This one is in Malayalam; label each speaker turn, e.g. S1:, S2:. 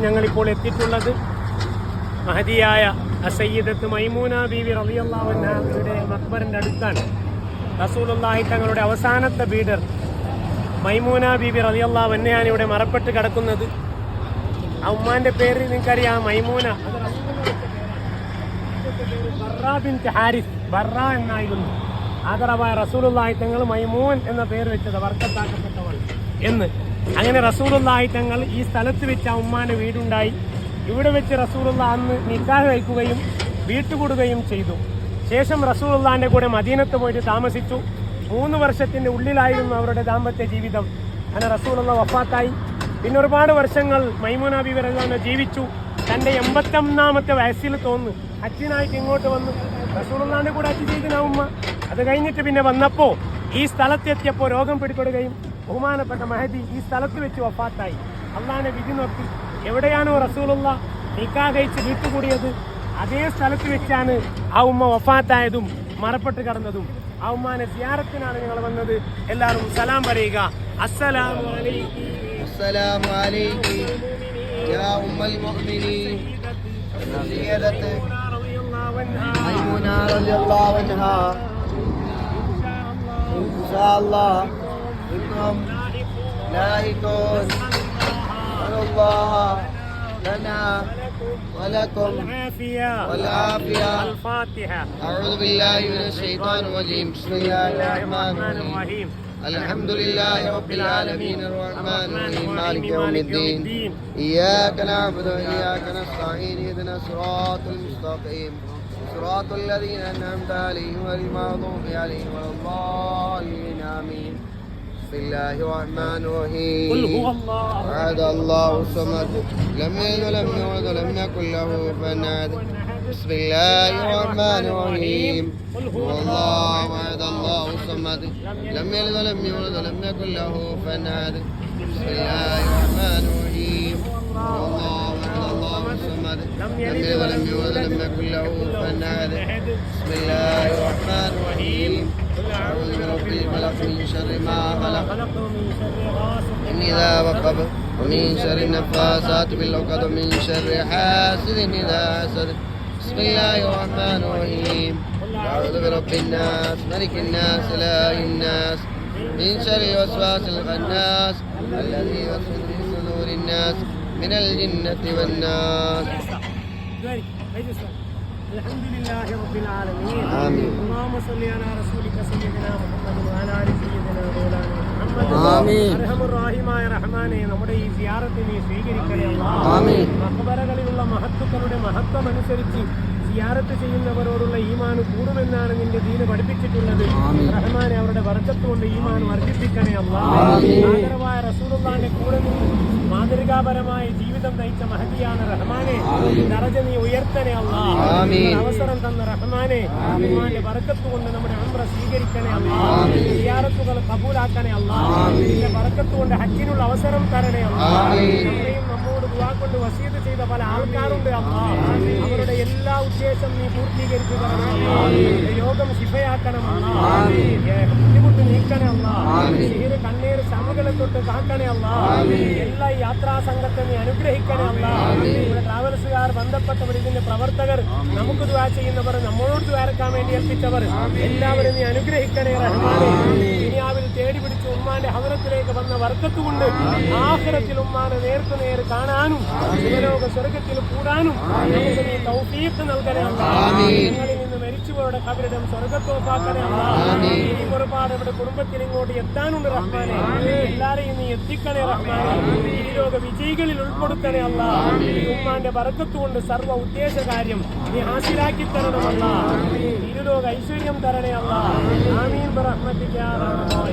S1: ഞങ്ങളിപ്പോൾ എത്തിയിട്ടുള്ളത് മഹദിയായ സയ്യിദത്ത് മൈമൂന ബീവി റളിയല്ലാഹു അൻഹയുടെ മഖ്ബറിന്റെ അടുത്താണ്. റസൂലുള്ളാഹി തങ്ങളുടെ അവസാനത്തെ ബീഡർ മൈമൂന ബീവി റളിയല്ലാഹു അൻഹയാണ് ഇവിടെ മറപ്പെട്ട് കിടക്കുന്നത്. ആ ഉമ്മാന്റെ പേര് നിങ്ങൾക്കറിയാം, മൈമൂന. ബർറ ബിൻത് ഹാരിസ്, ബർറ എന്നായിരുന്നു. ആദരവായ റസൂലുള്ളാഹി തങ്ങൾ മൈമൂൻ എന്ന പേര് വെച്ചത്, വർക്കത്താക്കപ്പെട്ടവൾ എന്ന്. അങ്ങനെ റസൂലുള്ളാഹി തങ്ങൾ ഈ സ്ഥലത്ത് വെച്ച് ആ ഉമ്മാന്റെ വീടുണ്ടായി. ഇവിടെ വെച്ച് റസൂലുള്ള അന്ന് നിക്കാഹ് കഴിക്കുകയും വീട്ടുകൂടുകയും ചെയ്തു. ശേഷം റസൂലുള്ളാഹിന്റെ കൂടെ മദീനത്ത് പോയിട്ട് താമസിച്ചു. 3 വർഷത്തിന്റെ ഉള്ളിലായിരുന്നു അവരുടെ ദാമ്പത്യ ജീവിതം. അങ്ങനെ റസൂലുള്ള വഫാത്തായി. പിന്നെ ഒരുപാട് വർഷങ്ങൾ മൈമൂന ബീവി റളിയല്ലാഹു അൻഹ ജീവിച്ചു. തൻ്റെ 81ാമത്തെ വയസ്സിൽ തോന്നുന്നു ഹജ്ജിനായിട്ട് ഇങ്ങോട്ട് വന്നു. റസൂലുള്ളാഹിന്റെ കൂടെ ഹജ്ജ് ചെയ്തിന ഉമ്മ. അത് കഴിഞ്ഞിട്ട് പിന്നെ വന്നപ്പോൾ ഈ സ്ഥലത്തെത്തിയപ്പോൾ രോഗം പിടിപെടുകയും ബഹുമാനപ്പെട്ട മഹദി ഈ സ്ഥലത്ത് വെച്ച് വഫാത്തായി. അള്ളാഹിനെ വിധി നോക്കി എവിടെയാണോ റസൂലുള്ള നിക്കാഹ് കഴിച്ച് വീട്ടുകൂടിയത് അതേ സ്ഥലത്ത് വെച്ചാണ് ആ ഉമ്മ വഫാത്തായതും മറപ്പെട്ട് കിടന്നതും. ആ ഉമ്മാനെ സിയാറത്തിനാണ് ഞങ്ങൾ വന്നത്. എല്ലാവരും സലാം പറയുക. അസ്സലാമു അലൈക്കും.
S2: അസ്സലാമു അലൈക്കും യാ ഉമ്മൽ മുഅ്മിനീൻ സയ്യിദത്ത് മൈമൂന റളിയല്ലാഹു അൻഹാ. ഇൻഷാ അല്ലാഹ് ഇന്നും ലാഹിഖൂൻ അല്ലാഹ് لنا ولكم والعافية.
S1: الفاتحة.
S2: أعوذ بالله من الشيطان الرجيم. بسم الله الرحمن الرحيم. الحمد لله رب العالمين الرحمن الرحيم مالك يوم الدين. إياك نعبد وإياك نستعين اهدنا الصراط المستقيم صراط الذين أنعمت عليهم غير المغضوب عليهم ولا الضالين آمين. بسم الله الرحمن الرحيم.
S1: قل هو الله
S2: أحد الله الصمد لم يلد ولم يولد ولم يكن له كفوا أحد. بسم الله الرحمن الرحيم. قل هو الله أحد الله الصمد لم يلد ولم يولد ولم يكن له كفوا أحد. بسم الله الرحمن الرحيم. قل هو الله أحد الله الصمد لم يلد ولم يولد ولم يكن له كفوا أحد. بسم الله الرحمن الرحيم. أعوذ برب الفلق من شر ما خلق إذا وقب ومن شر النفاثات في العقد ومن شر حاسد إذا حسد. بسم الله الرحمن الرحيم. أعوذ برب الناس ملك الناس إله الناس من شر الوسواس الخناس الذي يوسوس في صدور الناس من الجنة والناس.
S1: الحمد لله رب العالمين.
S2: آمين.
S1: اللهم صل على رسولك سيدنا محمد وعلى آل سيدنا مولانا محمد.
S2: آمين.
S1: അർഹമുർറഹീമായ റഹ്മാനെ, നമ്മുടെ ഈ സിയാറത്ത് നീ സ്വീകരിക്കണേ അല്ലാഹ്.
S2: ആമീൻ.
S1: മഖബറകളിലുള്ള മഹത്തുക്കളുടെ മഹത്വം അനുസരിച്ച് സിയാറത്ത് ചെയ്യുന്നവരോടുള്ള ഈമാൻ കൂടുമെന്നാണ് നിന്റെ ദീന് പഠിപ്പിച്ചിട്ടുള്ളത്. റഹ്മാനെ, അവരുടെ ബർക്കത്ത് കൊണ്ട് ഈമാൻ വർദ്ധിപ്പിക്കണേ അല്ലാഹ്. ആദരവായ റസൂലുള്ളാഹിന്റെ കൂടെ നിന്ന് മാതൃകാപരമായ ജീവിതം നയിച്ച മഹദിയാണ് റഹ്മാനെ. ദറജ നീ ഉയർത്തണേ അല്ലാഹ്. അവസരം തന്ന റഹ്മാനെ, ഈമാന്റെ ബർക്കത്ത് കൊണ്ട് നമ്മുടെ ഉംറ സ്വീകരിക്കണേ അല്ലാഹ്. സിയാറത്തുകൾ കബൂലാക്കണേ അല്ലാഹ്. നിന്റെ ബർക്കത്ത് കൊണ്ട് ഹജ്ജിനുള്ള അവസരം തരണേ അല്ലാഹ്. നമ്മളെയും നമ്മോട് ദുആ കൊണ്ട് വസീയത്ത് ചെയ്ത പല ആൾക്കാരുണ്ട് അല്ലാഹ്. അവരുടെ എല്ലാ ഉദ്ദേശം നീ പൂർത്തീകരിച്ചു തരണേ അല്ലാഹ്. രോഗം ശിഫയാക്കണം അല്ലാഹ്. ബുദ്ധിമുട്ട് നീക്കണേ അല്ലാഹ്. സിഹിർ, കണ്ണീർ, ശമകളെ തൊട്ട് കാക്കണേ അല്ലാഹ്. എല്ലാ യാത്രാ സംഘത്തെ നീ അനുഗ്രഹിക്കണേ അല്ലാഹ്. ഇവിടെ ട്രാവൽസുകാർ, ബന്ധപ്പെട്ടവർ, ഇതിന്റെ പ്രവർത്തകർ, നമുക്ക് ദുആ ചെയ്യുന്നവർ, നമ്മളോട് ദ്വാരക്കാൻ വേണ്ടി ഏൽപ്പിച്ചവർ എല്ലാവരും നീ അനുഗ്രഹിക്കണേ റഹ്മാനെ. ദുനിയാവിൽ തേടി പിടിച്ച് ഉമ്മാന്റെ ഹദറത്തിലേക്ക് വന്ന ബർക്കത്ത് കൊണ്ട് ആഖിറത്തിൽ ഉമ്മാനെ നേർക്കുനേർ കാണാനും ഇഹലോക സ്വർഗ്ഗത്തിൽ കൂടാനും നമുക്ക് നീ തൗഫീഖ് നൽകണേ അല്ലാഹ്. ഞങ്ങളിൽ നിന്ന് മരിച്ചുപോയുടെ ഖബറിടം സ്വർഗ്ഗത്തോപ്പാക്കണേ അല്ലാഹ്. ഇനിയും ഒരുപാട് നമ്മുടെ കുടുംബത്തിൽ ഇങ്ങോട്ട് എത്താനുണ്ട് റഹ്മാനെ. എല്ലാരെയും നീ എത്തിക്കണേ റഹ്മാനെ. ഇഹലോക വിജയികളിൽ ഉൾപ്പെടുത്തണേ അല്ലാഹ്. ഉമ്മാന്റെ ബർക്കത്ത് കൊണ്ട് സർവ്വ ഉദ്ദേശ കാര്യം നീ ഹാസിലാക്കി തരണം അല്ലാഹ്. ഇരുലോക ഐശ്വര്യം തരണേ അല്ലാഹ്. ആമീൻ ബിറഹ്മതിക യാ റഹ്മാൻ.